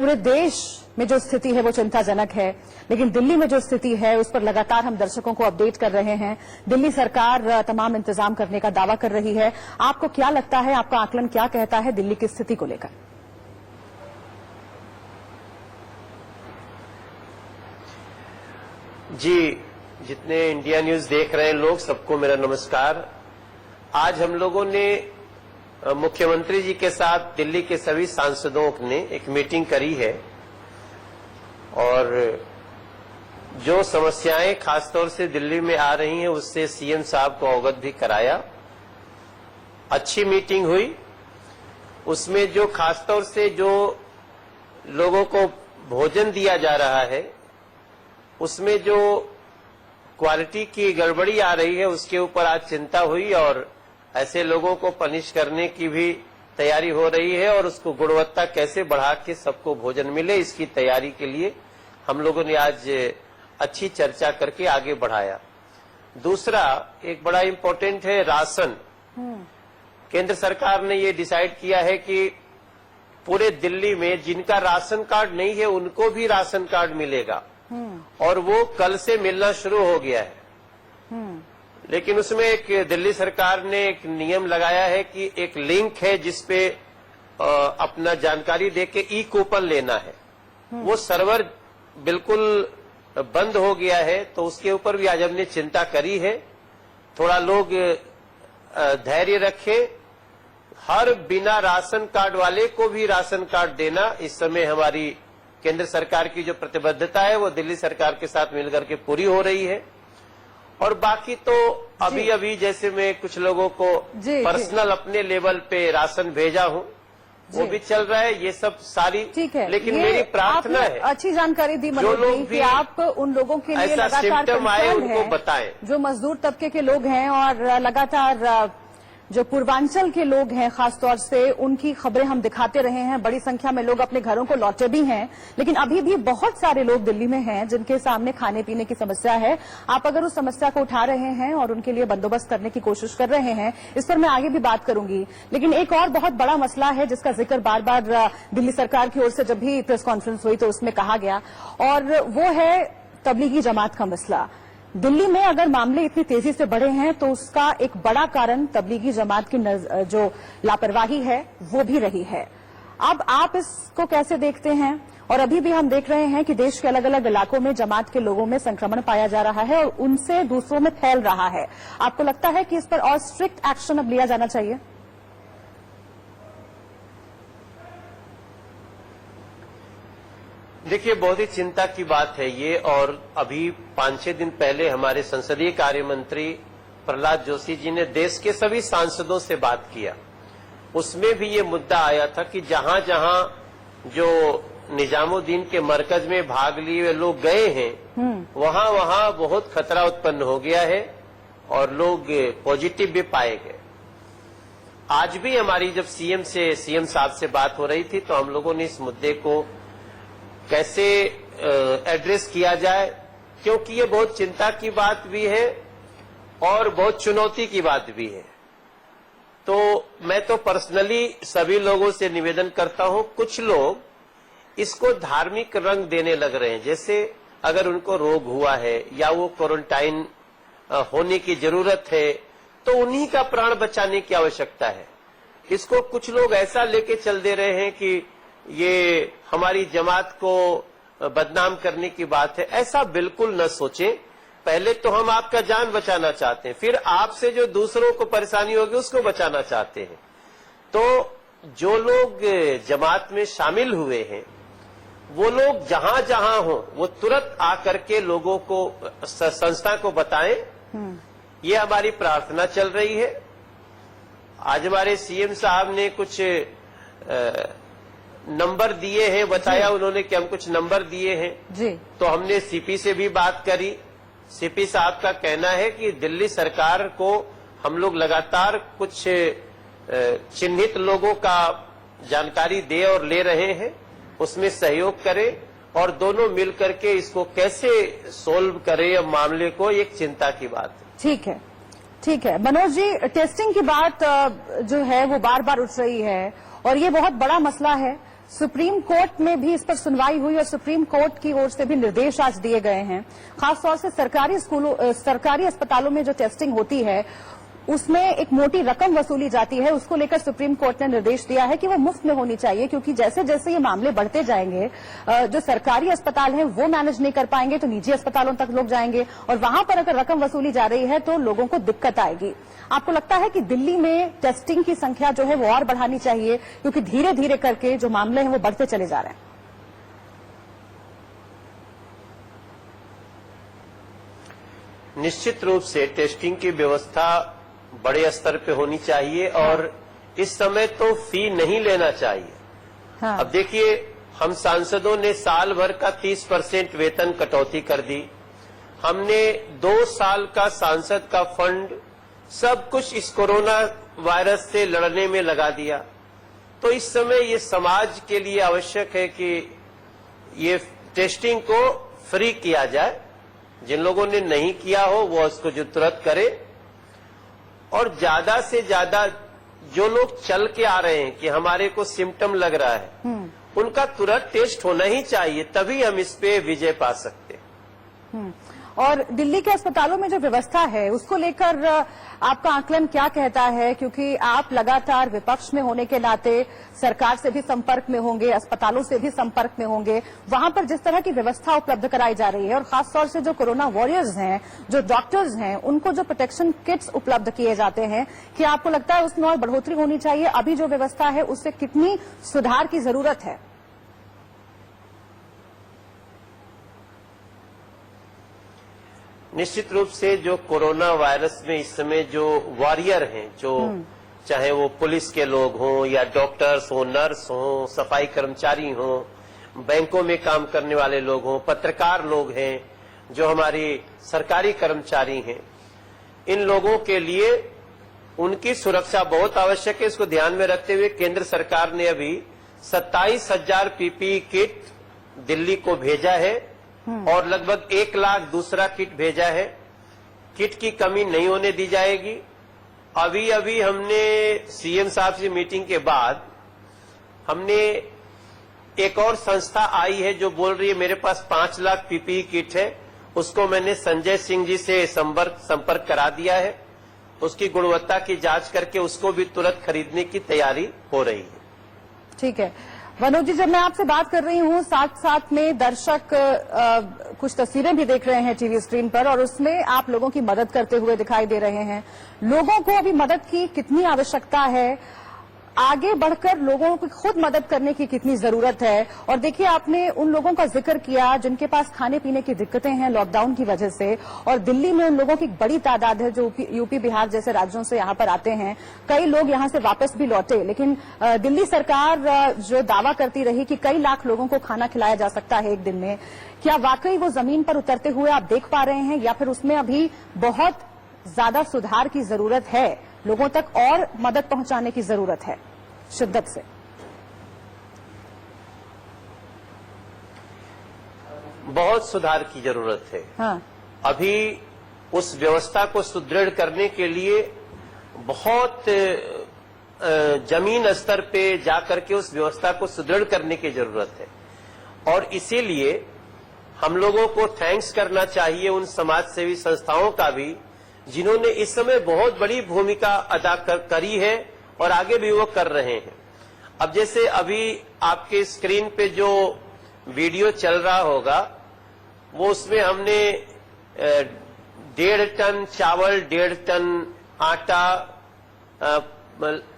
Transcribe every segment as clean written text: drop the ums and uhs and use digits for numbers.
पूरे देश में जो स्थिति है वो चिंताजनक है, लेकिन दिल्ली में जो स्थिति है उस पर लगातार हम दर्शकों को अपडेट कर रहे हैं। दिल्ली सरकार तमाम इंतजाम करने का दावा कर रही है। आपको क्या लगता है, आपका आकलन क्या कहता है दिल्ली की स्थिति को लेकर? जी, जितने इंडिया न्यूज देख रहे हैं लोग, सबको मेरा नमस्कार। आज हम लोगों ने मुख्यमंत्री जी के साथ दिल्ली के सभी सांसदों ने एक मीटिंग करी है और जो समस्याएं खासतौर से दिल्ली में आ रही हैं उससे सीएम साहब को अवगत भी कराया। अच्छी मीटिंग हुई। उसमें जो खासतौर से जो लोगों को भोजन दिया जा रहा है उसमें जो क्वालिटी की गड़बड़ी आ रही है उसके ऊपर आज चिंता हुई और ऐसे लोगों को पनिश करने की भी तैयारी हो रही है और उसको गुणवत्ता कैसे बढ़ा के सबको भोजन मिले, इसकी तैयारी के लिए हम लोगों ने आज अच्छी चर्चा करके आगे बढ़ाया। दूसरा एक बड़ा इम्पोर्टेंट है राशन। केंद्र सरकार ने ये डिसाइड किया है कि पूरे दिल्ली में जिनका राशन कार्ड नहीं है उनको भी राशन कार्ड मिलेगा और वो कल से मिलना शुरू हो गया है। लेकिन उसमें एक दिल्ली सरकार ने एक नियम लगाया है कि एक लिंक है जिसपे अपना जानकारी देके ई कूपन लेना है। वो सर्वर बिल्कुल बंद हो गया है, तो उसके ऊपर भी आज हमने चिंता करी है। थोड़ा लोग धैर्य रखें। हर बिना राशन कार्ड वाले को भी राशन कार्ड देना इस समय हमारी केंद्र सरकार की जो प्रतिबद्धता है वो दिल्ली सरकार के साथ मिलकर के पूरी हो रही है। और बाकी तो अभी जैसे मैं कुछ लोगों को पर्सनल अपने लेवल पे राशन भेजा हूँ वो भी चल रहा है। ये सब सारी ठीक है, लेकिन मेरी प्रार्थना है अच्छी जानकारी दी मनोज जी कि आप उन लोगों के लिए लगातार कंसर्न है, बताएं जो मजदूर तबके के लोग हैं और लगातार जो पूर्वांचल के लोग हैं खासतौर से उनकी खबरें हम दिखाते रहे हैं। बड़ी संख्या में लोग अपने घरों को लौटे भी हैं, लेकिन अभी भी बहुत सारे लोग दिल्ली में हैं जिनके सामने खाने पीने की समस्या है। आप अगर उस समस्या को उठा रहे हैं और उनके लिए बंदोबस्त करने की कोशिश कर रहे हैं, इस पर मैं आगे भी बात करूंगी। लेकिन एक और बहुत बड़ा मसला है जिसका जिक्र बार बार दिल्ली सरकार की ओर से जब भी प्रेस कॉन्फ्रेंस हुई तो उसमें कहा गया, और वो है तबलीगी जमात का मसला। दिल्ली में अगर मामले इतनी तेजी से बढ़े हैं तो उसका एक बड़ा कारण तबलीगी जमात की जो लापरवाही है वो भी रही है। अब आप इसको कैसे देखते हैं? और अभी भी हम देख रहे हैं कि देश के अलग अलग इलाकों में जमात के लोगों में संक्रमण पाया जा रहा है और उनसे दूसरों में फैल रहा है। आपको लगता है कि इस पर और स्ट्रिक्ट एक्शन अब लिया जाना चाहिए? देखिए, बहुत ही चिंता की बात है ये। और अभी 5-6 दिन पहले हमारे संसदीय कार्य मंत्री प्रहलाद जोशी जी ने देश के सभी सांसदों से बात किया। उसमें भी ये मुद्दा आया था कि जहां जहां जो निजामुद्दीन के मरकज में भाग लिए हुए लोग गए हैं वहां वहां बहुत खतरा उत्पन्न हो गया है और लोग पॉजिटिव भी पाए गए। आज भी हमारी जब सीएम साहब से बात हो रही थी तो हम लोगों ने इस मुद्दे को कैसे एड्रेस किया जाए, क्योंकि ये बहुत चिंता की बात भी है और बहुत चुनौती की बात भी है। तो मैं तो पर्सनली सभी लोगों से निवेदन करता हूं, कुछ लोग इसको धार्मिक रंग देने लग रहे हैं। जैसे अगर उनको रोग हुआ है या वो क्वारंटाइन होने की जरूरत है तो उन्हीं का प्राण बचाने की आवश्यकता है। इसको कुछ लोग ऐसा लेके चल दे रहे हैं कि ये हमारी जमात को बदनाम करने की बात है। ऐसा बिल्कुल न सोचें। पहले तो हम आपका जान बचाना चाहते हैं, फिर आपसे जो दूसरों को परेशानी होगी उसको बचाना चाहते हैं। तो जो लोग जमात में शामिल हुए हैं वो लोग जहां जहां हो वो तुरंत आकर के लोगों को, संस्था को बताएं। ये हमारी प्रार्थना चल रही है। आज हमारे सीएम साहब ने कुछ नंबर दिए हैं, बताया उन्होंने कि हम कुछ नंबर दिए हैं जी। तो हमने सीपी से भी बात करी। सीपी साहब का कहना है कि दिल्ली सरकार को हम लोग लगातार कुछ चिन्हित लोगों का जानकारी दे और ले रहे हैं, उसमें सहयोग करें और दोनों मिल करके इसको कैसे सोल्व करें अब मामले को, एक चिंता की बात है। ठीक है, ठीक है। मनोज जी, टेस्टिंग की बात जो है वो बार बार उठ रही है और ये बहुत बड़ा मसला है। सुप्रीम कोर्ट में भी इस पर सुनवाई हुई और सुप्रीम कोर्ट की ओर से भी निर्देश आज दिए गए हैं। खासतौर से सरकारी अस्पतालों में जो टेस्टिंग होती है उसमें एक मोटी रकम वसूली जाती है, उसको लेकर सुप्रीम कोर्ट ने निर्देश दिया है कि वो मुफ्त में होनी चाहिए, क्योंकि जैसे जैसे ये मामले बढ़ते जाएंगे जो सरकारी अस्पताल हैं वो मैनेज नहीं कर पाएंगे तो निजी अस्पतालों तक लोग जाएंगे और वहां पर अगर रकम वसूली जा रही है तो लोगों को दिक्कत आएगी। आपको लगता है कि दिल्ली में टेस्टिंग की संख्या जो है वो और बढ़ानी चाहिए, क्योंकि धीरे धीरे करके जो मामले हैं वो बढ़ते चले जा रहे हैं? निश्चित रूप से टेस्टिंग की व्यवस्था बड़े स्तर पे होनी चाहिए और इस समय तो फी नहीं लेना चाहिए। हाँ। अब देखिए, हम सांसदों ने साल भर का 30% वेतन कटौती कर दी। हमने 2 साल का सांसद का फंड सब कुछ इस कोरोना वायरस से लड़ने में लगा दिया। तो इस समय ये समाज के लिए आवश्यक है कि ये टेस्टिंग को फ्री किया जाए। जिन लोगों ने नहीं किया हो वो उसको जो तुरंत करे और ज्यादा से ज्यादा जो लोग चल के आ रहे हैं कि हमारे को सिम्टम लग रहा है उनका तुरंत टेस्ट होना ही चाहिए, तभी हम इस पे विजय पा सकते हैं। और दिल्ली के अस्पतालों में जो व्यवस्था है उसको लेकर आपका आकलन क्या कहता है, क्योंकि आप लगातार विपक्ष में होने के नाते सरकार से भी संपर्क में होंगे, अस्पतालों से भी संपर्क में होंगे, वहां पर जिस तरह की व्यवस्था उपलब्ध कराई जा रही है और खासतौर से जो कोरोना वॉरियर्स हैं, जो डॉक्टर्स हैं, उनको जो प्रोटेक्शन किट्स उपलब्ध किए जाते हैं, क्या आपको लगता है उसमें और बढ़ोतरी होनी चाहिए? अभी जो व्यवस्था है उससे कितनी सुधार की जरूरत है? निश्चित रूप से जो कोरोना वायरस में इस समय जो वॉरियर हैं, जो चाहे वो पुलिस के लोग हों या डॉक्टर्स हों, नर्स हों, सफाई कर्मचारी हों, बैंकों में काम करने वाले लोग हों, पत्रकार लोग हैं, जो हमारी सरकारी कर्मचारी हैं, इन लोगों के लिए उनकी सुरक्षा बहुत आवश्यक है। इसको ध्यान में रखते हुए केंद्र सरकार ने अभी 27,000 पीपीई किट दिल्ली को भेजा है और लगभग 1 लाख दूसरा किट भेजा है। किट की कमी नहीं होने दी जाएगी। अभी अभी हमने सीएम साहब से मीटिंग के बाद हमने एक और संस्था आई है जो बोल रही है मेरे पास 5 लाख पीपीई किट है, उसको मैंने संजय सिंह जी से संपर्क करा दिया है। उसकी गुणवत्ता की जांच करके उसको भी तुरंत खरीदने की तैयारी हो रही है। ठीक है मनोज जी, जब मैं आपसे बात कर रही हूँ साथ साथ में दर्शक कुछ तस्वीरें भी देख रहे हैं टीवी स्क्रीन पर और उसमें आप लोगों की मदद करते हुए दिखाई दे रहे हैं। लोगों को अभी मदद की कितनी आवश्यकता है, आगे बढ़कर लोगों की खुद मदद करने की कितनी जरूरत है? और देखिए, आपने उन लोगों का जिक्र किया जिनके पास खाने पीने की दिक्कतें हैं लॉकडाउन की वजह से, और दिल्ली में उन लोगों की बड़ी तादाद है जो यूपी बिहार जैसे राज्यों से यहाँ पर आते हैं। कई लोग यहाँ से वापस भी लौटे, लेकिन दिल्ली सरकार जो दावा करती रही कि कई लाख लोगों को खाना खिलाया जा सकता है एक दिन में, क्या वाकई वो जमीन पर उतरते हुए आप देख पा रहे हैं या फिर उसमें अभी बहुत ज्यादा सुधार की जरूरत है, लोगों तक और मदद पहुंचाने की जरूरत है शिद्दत से? बहुत सुधार की जरूरत है। हाँ। अभी उस व्यवस्था को सुदृढ़ करने के लिए बहुत जमीन स्तर पे जाकर के उस व्यवस्था को सुदृढ़ करने की जरूरत है और इसीलिए हम लोगों को थैंक्स करना चाहिए उन समाज सेवी संस्थाओं का भी जिन्होंने इस समय बहुत बड़ी भूमिका अदा करी है और आगे भी वो कर रहे हैं। अब जैसे अभी आपके स्क्रीन पे जो वीडियो चल रहा होगा वो उसमें हमने 1.5 टन चावल, 1.5 टन आटा,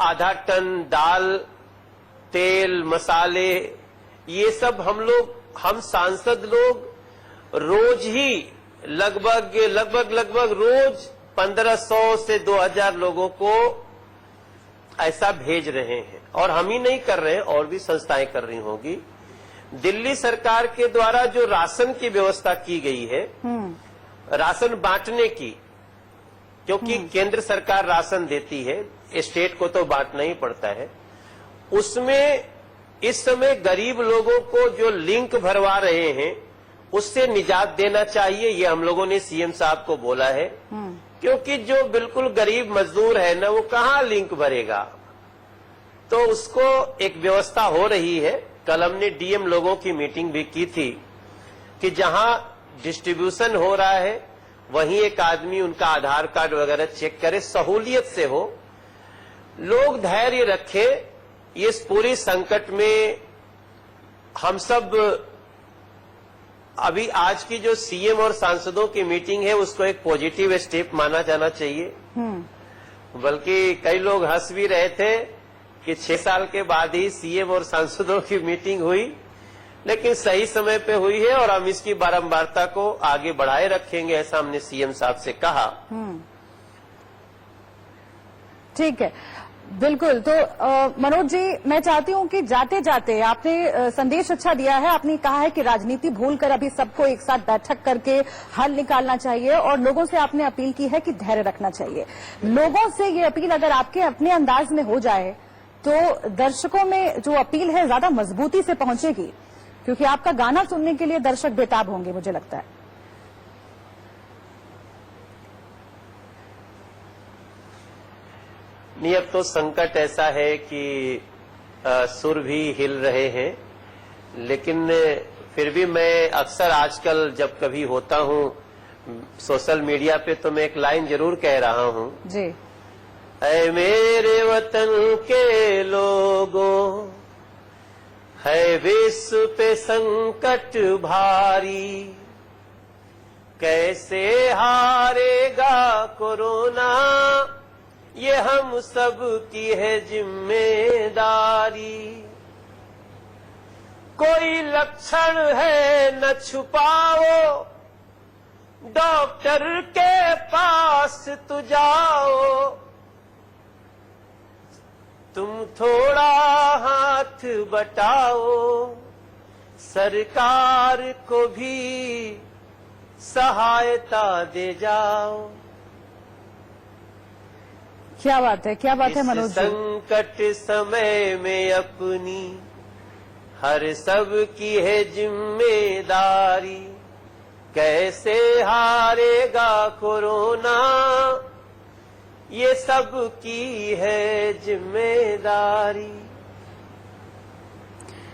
आधा टन दाल, तेल, मसाले, ये सब हम सांसद लोग रोज ही लगभग रोज 1500 से 2000 लोगों को ऐसा भेज रहे हैं। और हम ही नहीं कर रहे हैं, और भी संस्थाएं कर रही होंगी। दिल्ली सरकार के द्वारा जो राशन की व्यवस्था की गई है, राशन बांटने की, क्योंकि केंद्र सरकार राशन देती है, स्टेट को तो बांटना ही पड़ता है, उसमें इस समय गरीब लोगों को जो लिंक भरवा रहे हैं उससे निजात देना चाहिए। ये हम लोगों ने सीएम साहब को बोला है, क्योंकि जो बिल्कुल गरीब मजदूर है ना, वो कहाँ लिंक भरेगा। तो उसको एक व्यवस्था हो रही है कल हमने डीएम लोगों की मीटिंग भी की थी कि जहां डिस्ट्रीब्यूशन हो रहा है वहीं एक आदमी उनका आधार कार्ड वगैरह चेक करे, सहूलियत से हो। लोग धैर्य रखें। इस पूरी संकट में हम सब अभी आज की जो सीएम और सांसदों की मीटिंग है उसको एक पॉजिटिव स्टेप माना जाना चाहिए। बल्कि कई लोग हंस भी रहे थे कि 6 साल के बाद ही सीएम और सांसदों की मीटिंग हुई, लेकिन सही समय पे हुई है और हम इसकी बारंबारता को आगे बढ़ाए रखेंगे, ऐसा हमने सीएम साहब से कहा। ठीक है, बिल्कुल। तो मनोज जी, मैं चाहती हूं कि जाते जाते आपने संदेश अच्छा दिया है। आपने कहा है कि राजनीति भूलकर अभी सबको एक साथ बैठक करके हल निकालना चाहिए और लोगों से आपने अपील की है कि धैर्य रखना चाहिए। लोगों से ये अपील अगर आपके अपने अंदाज में हो जाए तो दर्शकों में जो अपील है ज्यादा मजबूती से पहुंचेगी, क्योंकि आपका गाना सुनने के लिए दर्शक बेताब होंगे, मुझे लगता है। नहीं, अब तो संकट ऐसा है कि सुर भी हिल रहे हैं, लेकिन फिर भी मैं अक्सर आजकल जब कभी होता हूं सोशल मीडिया पे तो मैं एक लाइन जरूर कह रहा हूं जी। ऐ मेरे वतन के लोगों, है विश्व पे संकट भारी, कैसे हारेगा कोरोना, ये हम सब की है जिम्मेदारी। कोई लक्षण है न छुपाओ, डॉक्टर के पास तू जाओ, तुम थोड़ा हाथ बटाओ, सरकार को भी सहायता दे जाओ। क्या बात है मनोज जी। संकट समय में अपनी हर सब की है जिम्मेदारी, कैसे हारेगा कोरोना, ये सब की है जिम्मेदारी।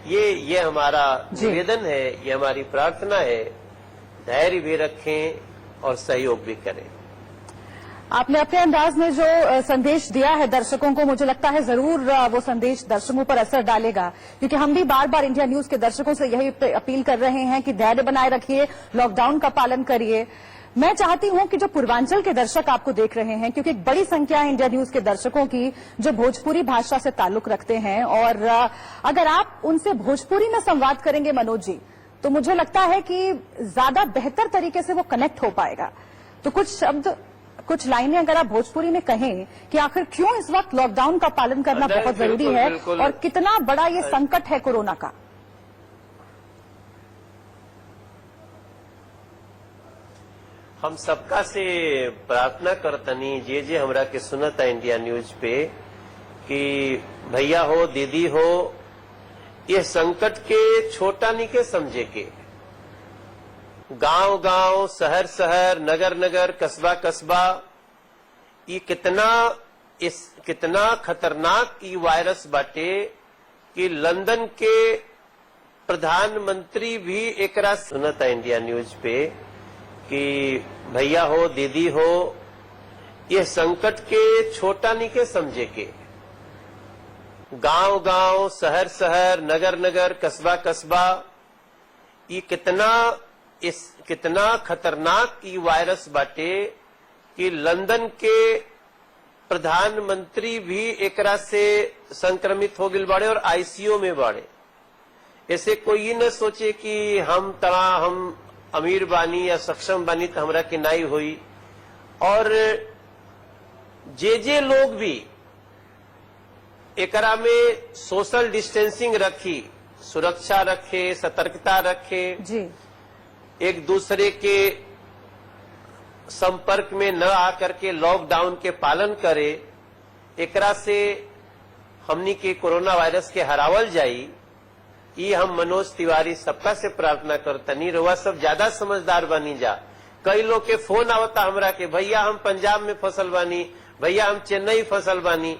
ये हमारा निवेदन है, ये हमारी प्रार्थना है। धैर्य भी रखें और सहयोग भी करें। आपने अपने अंदाज में जो संदेश दिया है दर्शकों को, मुझे लगता है जरूर वो संदेश दर्शकों पर असर डालेगा, क्योंकि हम भी बार बार इंडिया न्यूज के दर्शकों से यही अपील कर रहे हैं कि धैर्य बनाए रखिए, लॉकडाउन का पालन करिए। मैं चाहती हूं कि जो पूर्वांचल के दर्शक आपको देख रहे हैं, क्योंकि एक बड़ी संख्या है इंडिया न्यूज के दर्शकों की जो भोजपुरी भाषा से ताल्लुक रखते हैं, और अगर आप उनसे भोजपुरी में संवाद करेंगे मनोज जी, तो मुझे लगता है कि ज्यादा बेहतर तरीके से वो कनेक्ट हो पाएगा। तो कुछ शब्द, कुछ लाइनें अगर आप भोजपुरी में कहें कि आखिर क्यों इस वक्त लॉकडाउन का पालन करना बहुत जरूरी है और कितना बड़ा ये संकट है कोरोना का। हम सबका से प्रार्थना करतनी जे हमरा के सुनता इंडिया न्यूज पे कि भैया हो, दीदी हो, ये संकट के छोटा नहीं के समझे के, गांव गांव, शहर शहर, नगर नगर, कस्बा कस्बा, ये कितना खतरनाक ई वायरस बाटे कि लंदन के प्रधानमंत्री भी एकरा सुनता इंडिया न्यूज पे कि भैया हो, दीदी हो, ये संकट के छोटा नहीं के समझे के, गांव गांव, शहर शहर, नगर नगर, कस्बा कस्बा, ये कितना खतरनाक ई वायरस बाटे कि लंदन के प्रधानमंत्री भी एकरा से संक्रमित हो गए बाड़े और आईसीयू में बाड़े। ऐसे कोई ये न सोचे कि हम अमीर बानी या सक्षम बानी तो हमरा के नाई हुई। और जे लोग भी एकरा में सोशल डिस्टेंसिंग रखी, सुरक्षा रखे, सतर्कता रखे जी, एक दूसरे के संपर्क में न आकर के लॉकडाउन के पालन करे, एकरा से हमनी के कोरोना वायरस के हरावल जाई। ये हम मनोज तिवारी सबका से प्रार्थना करतनी। रउआ सब ज्यादा समझदार बनी जा। कई लोग के फोन आवता हमरा के, भैया हम पंजाब में फसल बानी, भैया हम चेन्नई फसल बानी।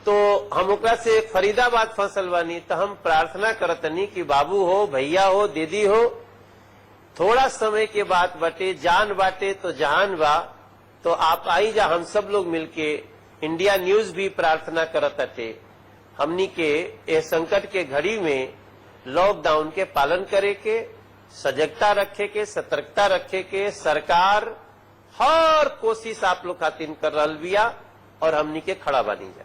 तो हम ओकरा से फरीदाबाद फसल बानी, तो हम प्रार्थना करतनी कि बाबू हो, भैया हो, दीदी हो, थोड़ा समय के बाद बटे, जान बाटे तो जहान बा, तो आप आई जा, हम सब लोग मिलके इंडिया न्यूज भी प्रार्थना करत अटे हमनी के ए संकट के घड़ी में लॉकडाउन के पालन करे के, सजगता रखे के, सतर्कता रखे के सरकार हर कोशिश आप लोग खातिर कर रहल बिया और हमनी के खड़ा बनी जा।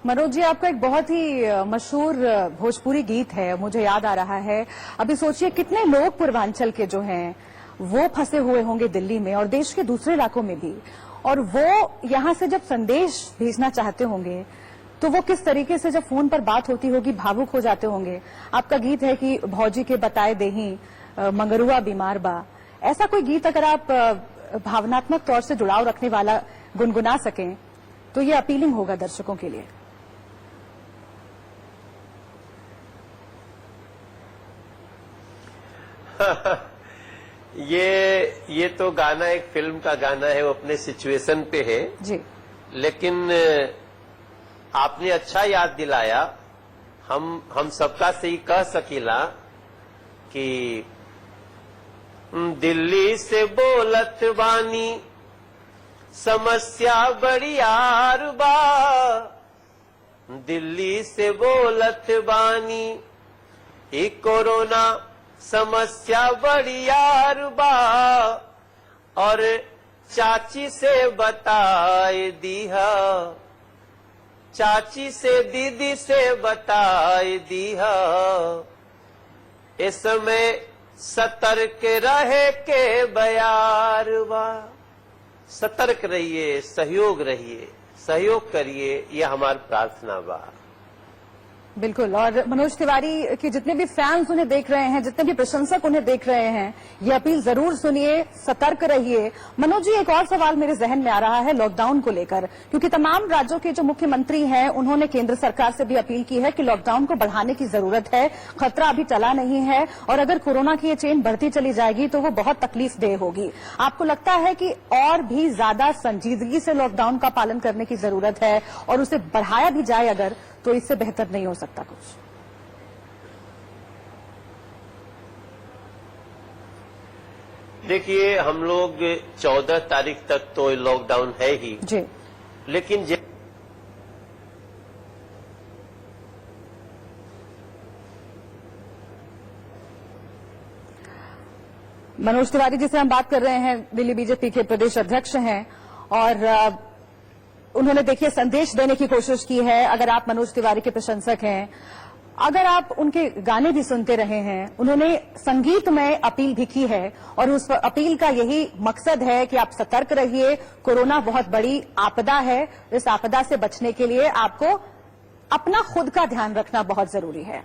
मनोज जी, आपका एक बहुत ही मशहूर भोजपुरी गीत है, मुझे याद आ रहा है। अभी सोचिए कितने लोग पूर्वांचल के जो हैं वो फंसे हुए होंगे दिल्ली में और देश के दूसरे इलाकों में भी, और वो यहाँ से जब संदेश भेजना चाहते होंगे तो वो किस तरीके से जब फोन पर बात होती होगी भावुक हो जाते होंगे। आपका गीत है कि भौजी के बताए देही मंगरुआ बीमार बा, ऐसा कोई गीत अगर आप भावनात्मक तौर से जुड़ाव रखने वाला गुनगुना सकें तो ये अपीलिंग होगा दर्शकों के लिए। ये तो गाना एक फिल्म का गाना है, वो अपने सिचुएशन पे है जी, लेकिन आपने अच्छा याद दिलाया। हम सबका से ही कह सकीला कि दिल्ली से बोलत बानी समस्या बड़ी यार बा, दिल्ली से बोलत बानी ई कोरोना समस्या बड़ी यार बा, और चाची से बताए दीहा, चाची से दीदी से बताए दीहा, इस समय सतर्क रहे के बयार बा। सतर्क रहिए, सहयोग रहिए, सहयोग करिए, ये हमारी प्रार्थना बा। बिल्कुल। और मनोज तिवारी के जितने भी फैंस उन्हें देख रहे हैं, जितने भी प्रशंसक उन्हें देख रहे हैं, ये अपील जरूर सुनिए, सतर्क रहिए। मनोज जी, एक और सवाल मेरे जहन में आ रहा है लॉकडाउन को लेकर, क्योंकि तमाम राज्यों के जो मुख्यमंत्री हैं उन्होंने केंद्र सरकार से भी अपील की है कि लॉकडाउन को बढ़ाने की जरूरत है, खतरा अभी टला नहीं है और अगर कोरोना की ये चेन बढ़ती चली जाएगी तो वो बहुत तकलीफ देह होगी। आपको लगता है कि और भी ज्यादा संजीदगी से लॉकडाउन का पालन करने की जरूरत है और उसे बढ़ाया भी जाए अगर, तो इससे बेहतर नहीं हो सकता कुछ? देखिए, हम लोग 14 तारीख तक तो लॉकडाउन है ही जी, लेकिन मनोज तिवारी जिसे हम बात कर रहे हैं दिल्ली बीजेपी के प्रदेश अध्यक्ष हैं और उन्होंने देखिए संदेश देने की कोशिश की है। अगर आप मनोज तिवारी के प्रशंसक हैं, अगर आप उनके गाने भी सुनते रहे हैं, उन्होंने संगीत में अपील भी की है और उस अपील का यही मकसद है कि आप सतर्क रहिए। कोरोना बहुत बड़ी आपदा है, इस आपदा से बचने के लिए आपको अपना खुद का ध्यान रखना बहुत जरूरी है।